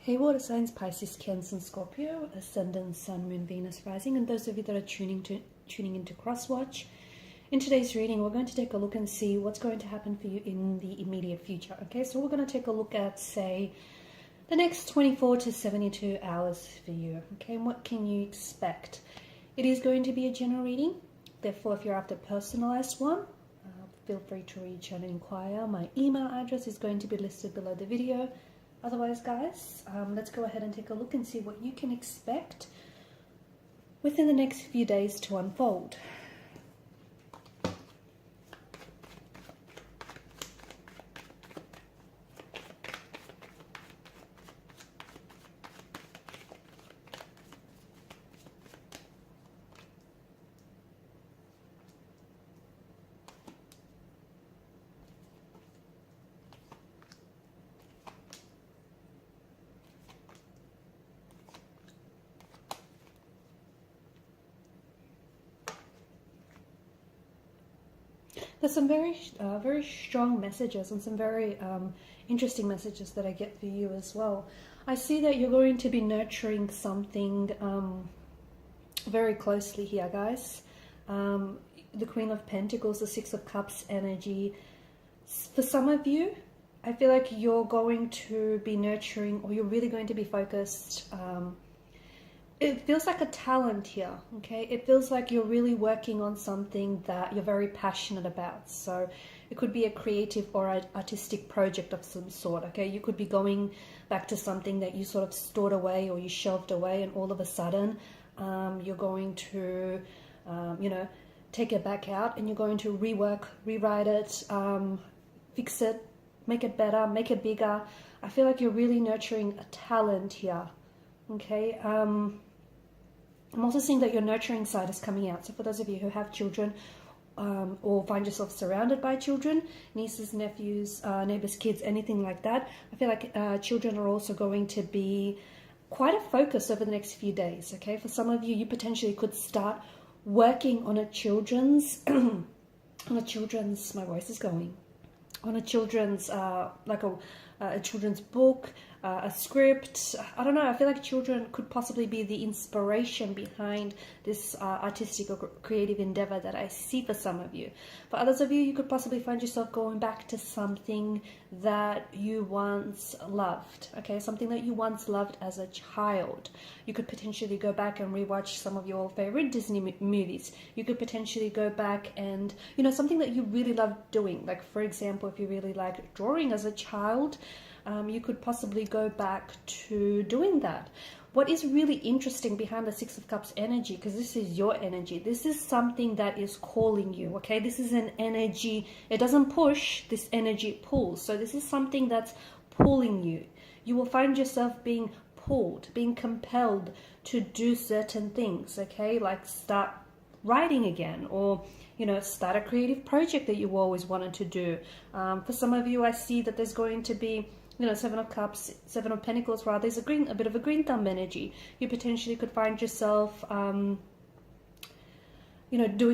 Hey water signs, Pisces, Cancer, and Scorpio, Ascendant, Sun, Moon, Venus, Rising, and those of you that are tuning into Crosswatch. In today's reading, we're going to take a look and see what's going to happen for you in the immediate future. Okay, so we're going to take a look at, say, the next 24 to 72 hours for you. Okay, and what can you expect? It is going to be a general reading. Therefore, if you're after a personalized one, feel free to reach out and inquire. My email address is going to be listed below the video. Otherwise, guys, let's go ahead and take a look and see what you can expect within the next few days to unfold. There's some very strong messages and some very interesting messages that I get for you as well. I see that you're going to be nurturing something very closely here, guys. The Queen of Pentacles, the Six of Cups energy. For some of you, I feel like you're going to be nurturing, or you're really going to be focused. It feels like a talent here, okay? It feels like you're really working on something that you're very passionate about. So it could be a creative or an artistic project of some sort, okay? You could be going back to something that you sort of stored away or you shelved away, and all of a sudden you're going to, take it back out, and you're going to rework, rewrite it, fix it, make it better, make it bigger. I feel like you're really nurturing a talent here, okay? I'm also seeing that your nurturing side is coming out. So for those of you who have children or find yourself surrounded by children, nieces, nephews, neighbors, kids, anything like that, I feel like children are also going to be quite a focus over the next few days, okay? For some of you, you potentially could start working on a children's, my voice is going, on a children's, like a children's book, a script. I don't know, I feel like children could possibly be the inspiration behind this artistic or creative endeavor that I see for some of you. For others of you, you could possibly find yourself going back to something that you once loved, okay? Something that you once loved as a child. You could potentially go back and rewatch some of your favorite Disney movies. You could potentially go back and, something that you really loved doing. Like, for example, if you really liked drawing as a child, you could possibly go back to doing that. What is really interesting behind the Six of Cups energy, because this is your energy, this is something that is calling you, okay? This is an energy, it doesn't push, this energy pulls. So this is something that's pulling you. You will find yourself being pulled, being compelled to do certain things, okay? Like start writing again, or start a creative project that you always wanted to do. For some of you, I see that there's going to be Seven of Cups, Seven of Pentacles, rather. There's a bit of a green thumb energy. You potentially could find yourself, doing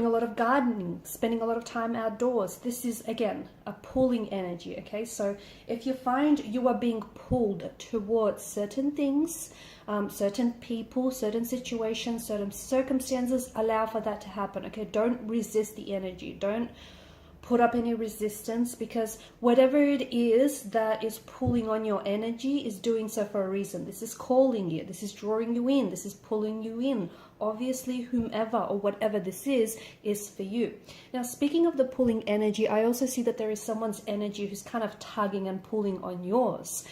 a lot of gardening, spending a lot of time outdoors. This is, again, a pulling energy, okay? So if you find you are being pulled towards certain things, certain people, certain situations, certain circumstances, allow for that to happen, okay? Don't resist the energy. Don't put up any resistance, because whatever it is that is pulling on your energy is doing so for a reason. This is calling you, this is drawing you in, this is pulling you in. Obviously, whomever or whatever this is for you. Now, speaking of the pulling energy, I also see that there is someone's energy who's kind of tugging and pulling on yours.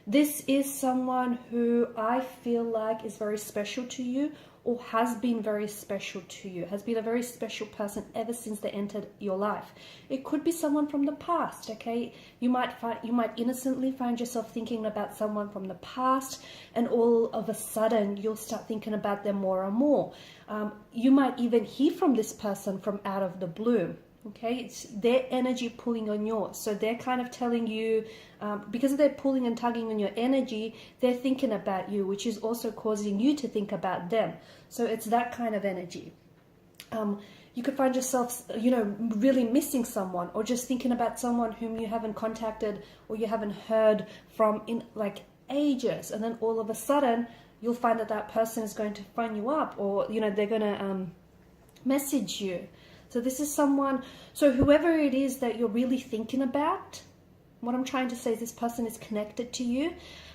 This is someone who I feel like is very special to you, or has been very special to you, has been a very special person ever since they entered your life. It could be someone from the past, okay? You might innocently find yourself thinking about someone from the past, and all of a sudden you'll start thinking about them more and more. You might even hear from this person from out of the blue. Okay, it's their energy pulling on yours. So they're kind of telling you, because they're pulling and tugging on your energy, they're thinking about you, which is also causing you to think about them. So it's that kind of energy. You could find yourself, really missing someone, or just thinking about someone whom you haven't contacted or you haven't heard from in like ages, and then all of a sudden you'll find that that person is going to phone you up, or they're going to message you. So this is someone, so whoever it is that you're really thinking about, what I'm trying to say is this person is connected to you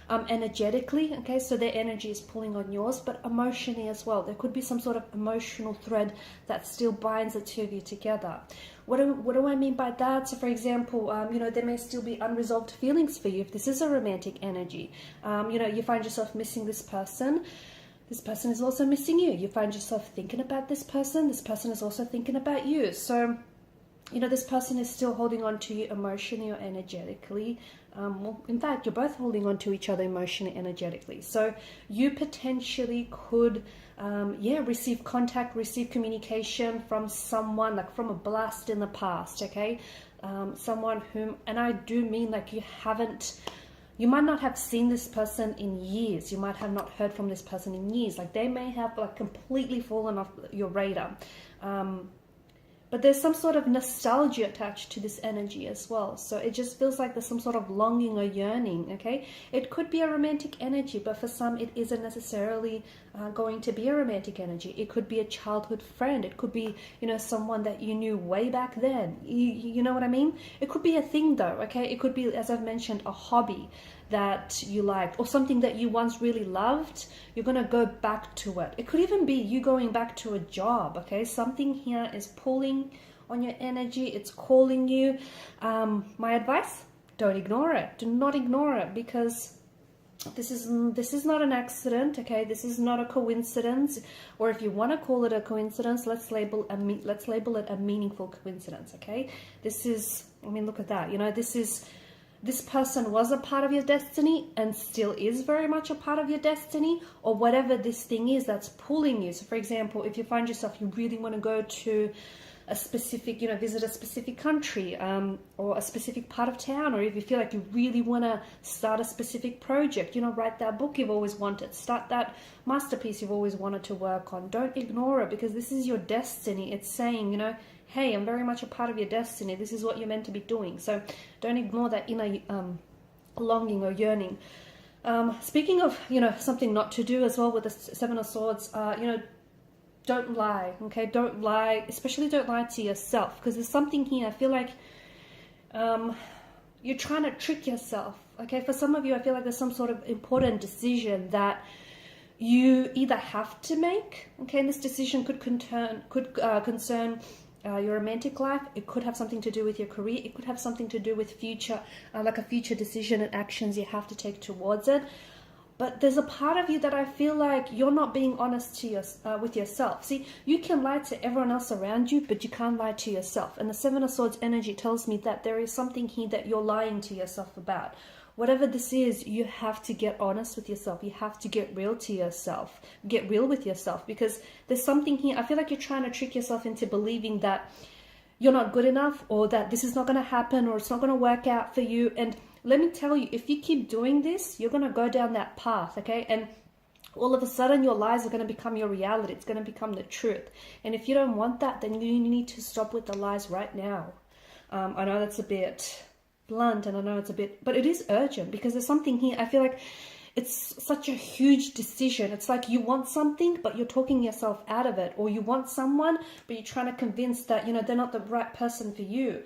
energetically, okay? So their energy is pulling on yours, but emotionally as well. There could be some sort of emotional thread that still binds the two of you together. What do I mean by that? So for example, there may still be unresolved feelings for you if this is a romantic energy. You find yourself missing this person. This person is also missing you. You find yourself thinking about this person. This person is also thinking about you. So, this person is still holding on to you emotionally or energetically. Well, in fact, you're both holding on to each other emotionally, energetically. So you potentially could, receive contact, receive communication from someone, like from a blast in the past, okay? Someone whom, and I do mean like you might not have seen this person in years. You might have not heard from this person in years. Like they may have like completely fallen off your radar. But there's some sort of nostalgia attached to this energy as well. So it just feels like there's some sort of longing or yearning, okay? It could be a romantic energy, but for some it isn't necessarily going to be a romantic energy. It could be a childhood friend. It could be, someone that you knew way back then. You know what I mean? It could be a thing though, okay? It could be, as I've mentioned, a hobby that you liked, or something that you once really loved. You're going to go back to it. It could even be you going back to a job, okay? Something here is pulling on your energy. It's calling you. My advice, don't ignore it. Do not ignore it, because this is not an accident, okay? This is not a coincidence, or if you want to call it a coincidence, let's label it a meaningful coincidence, okay? Look at that. This person was a part of your destiny and still is very much a part of your destiny, or whatever this thing is that's pulling you. So for example, if you find yourself, you really want to go to a specific, visit a specific country, or a specific part of town, or if you feel like you really want to start a specific project, write that book you've always wanted, start that masterpiece you've always wanted to work on, don't ignore it, because this is your destiny. It's saying, hey, I'm very much a part of your destiny. This is what you're meant to be doing. So don't ignore that inner longing or yearning. Speaking of, something not to do as well with the Seven of Swords, don't lie, okay? Don't lie, especially don't lie to yourself, because there's something here. I feel like you're trying to trick yourself, okay? For some of you, I feel like there's some sort of important decision that you either have to make, okay? And this decision could concern your romantic life. It could have something to do with your career. It could have something to do with future, like a future decision and actions you have to take towards it. But there's a part of you that I feel like you're not being honest with yourself. See, you can lie to everyone else around you, but you can't lie to yourself. And the Seven of Swords energy tells me that there is something here that you're lying to yourself about. Whatever this is, you have to get honest with yourself. You have to get real to yourself. Get real with yourself, because there's something here. I feel like you're trying to trick yourself into believing that you're not good enough, or that this is not going to happen, or it's not going to work out for you. And let me tell you, if you keep doing this, you're going to go down that path, okay? And all of a sudden, your lies are going to become your reality. It's going to become the truth. And if you don't want that, then you need to stop with the lies right now. I know that's a bit blunt, and I know it's a bit, but it is urgent, because there's something here. I feel like it's such a huge decision. It's like you want something, but you're talking yourself out of it, or you want someone, but you're trying to convince that, they're not the right person for you.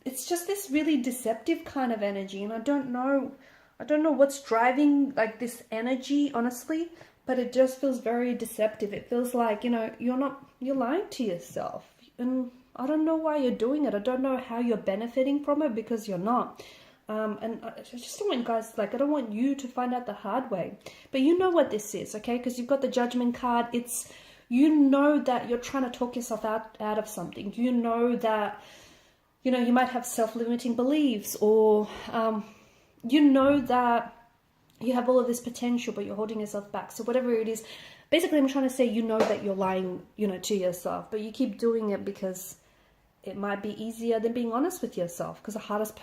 It's just this really deceptive kind of energy, and I don't know what's driving like this energy, honestly, but it just feels very deceptive. It feels like, you're lying to yourself, and I don't know why you're doing it. I don't know how you're benefiting from it, because you're not. And I just don't want guys, I don't want you to find out the hard way. But you know what this is, okay? Because you've got the Judgment card. It's, that you're trying to talk yourself out of something. That, you might have self-limiting beliefs, or, that you have all of this potential, but you're holding yourself back. So whatever it is, basically I'm trying to say, that you're lying, to yourself, but you keep doing it because it might be easier than being honest with yourself, because the hardest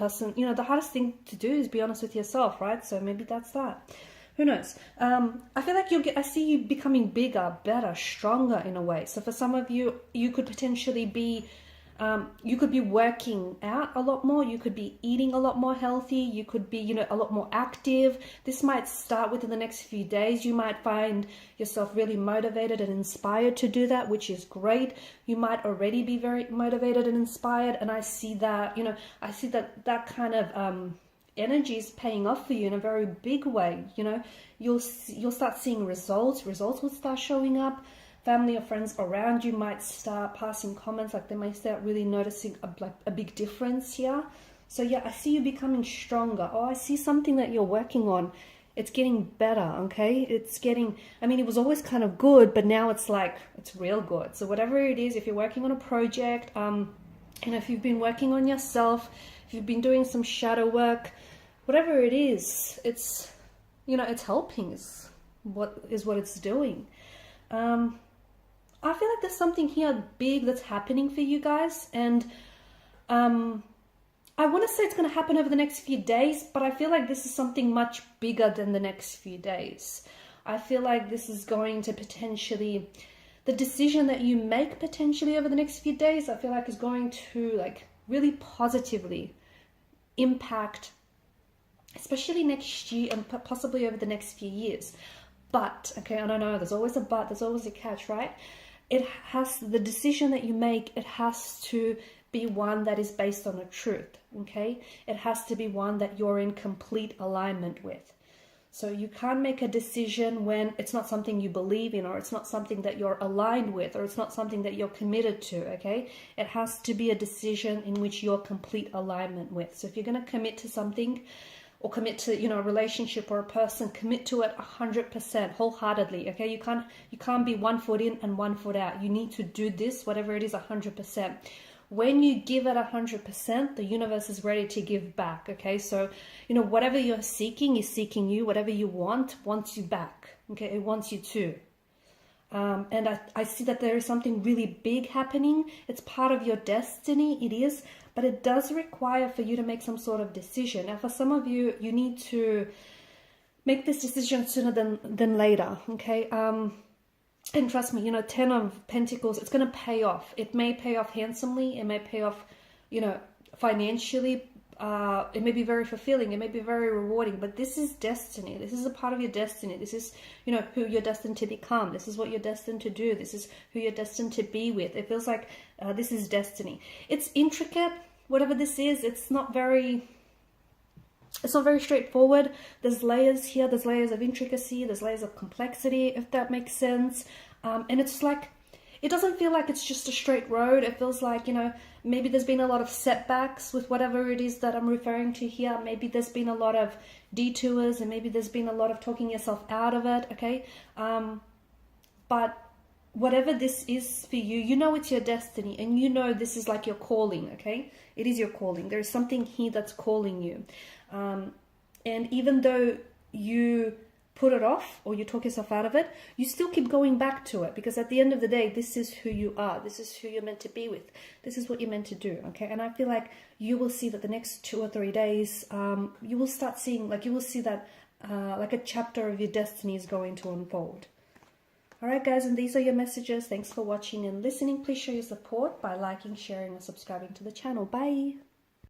thing to do is be honest with yourself, right? So maybe that's that. Who knows? I feel like I see you becoming bigger, better, stronger in a way. So for some of you, you could potentially be You could be working out a lot more. You could be eating a lot more healthy. You could be, you know, a lot more active. This might start within the next few days. You might find yourself really motivated and inspired to do that, which is great. You might already be very motivated and inspired. And I see that, you know, I see that kind of energy is paying off for you in a very big way. You know, you'll start seeing results. Results will start showing up. Family or friends around you might start passing comments, like they might start really noticing a big difference here. So yeah, I see you becoming stronger. Oh, I see something that you're working on. It's getting better, okay? It's getting, I mean, it was always kind of good, but now it's like, it's real good. So whatever it is, if you're working on a project, and if you've been working on yourself, if you've been doing some shadow work, whatever it is, it's, you know, it's helping is what it's doing. I feel like there's something here big that's happening for you guys, and I want to say it's going to happen over the next few days, but I feel like this is something much bigger than the next few days. I feel like this is going to potentially, the decision that you make potentially over the next few days, I feel like is going to like really positively impact, especially next year and possibly over the next few years. But, okay, I don't know, there's always a but, there's always a catch, right? It has, the decision that you make, it has to be one that is based on the truth, okay? It has to be one that you're in complete alignment with. So you can't make a decision when it's not something you believe in, or it's not something that you're aligned with, or it's not something that you're committed to, okay? It has to be a decision in which you're complete alignment with. So if you're going to commit to something, or commit to, you know, a relationship or a person, commit to it 100%, wholeheartedly, okay? You can't be 1 foot in and 1 foot out. You need to do this, whatever it is, 100%. When you give it 100%, the universe is ready to give back, okay? So, you know, whatever you're seeking is seeking you. Whatever you want wants you back, okay? It wants you too. And I see that there is something really big happening. It's part of your destiny, it is, but it does require for you to make some sort of decision. Now, for some of you, you need to make this decision sooner than later, okay? And trust me, you know, 10 of Pentacles, it's going to pay off. It may pay off handsomely. It may pay off, you know, financially. It may be very fulfilling. It may be very rewarding, but this is destiny. This is a part of your destiny. This is, you know, who you're destined to become. This is what you're destined to do. This is who you're destined to be with. It feels like this is destiny. It's intricate, whatever this is. It's not very straightforward. There's layers here. There's layers of intricacy. There's layers of complexity, if that makes sense. And it's like, it doesn't feel like it's just a straight road. It feels like, you know, maybe there's been a lot of setbacks with whatever it is that I'm referring to here. Maybe there's been a lot of detours, and maybe there's been a lot of talking yourself out of it, okay? But whatever this is for you, you know it's your destiny, and you know this is like your calling, okay? It is your calling. There's something here that's calling you. And even though you put it off or you talk yourself out of it, you still keep going back to it, because at the end of the day, this is who you are. This is who you're meant to be with. This is what you're meant to do, okay? And I feel like you will see that the next 2 or 3 days, you will start seeing, like, you will see that like a chapter of your destiny is going to unfold. All right, guys, and these are your messages. Thanks for watching and listening. Please show your support by liking, sharing, and subscribing to the channel. Bye.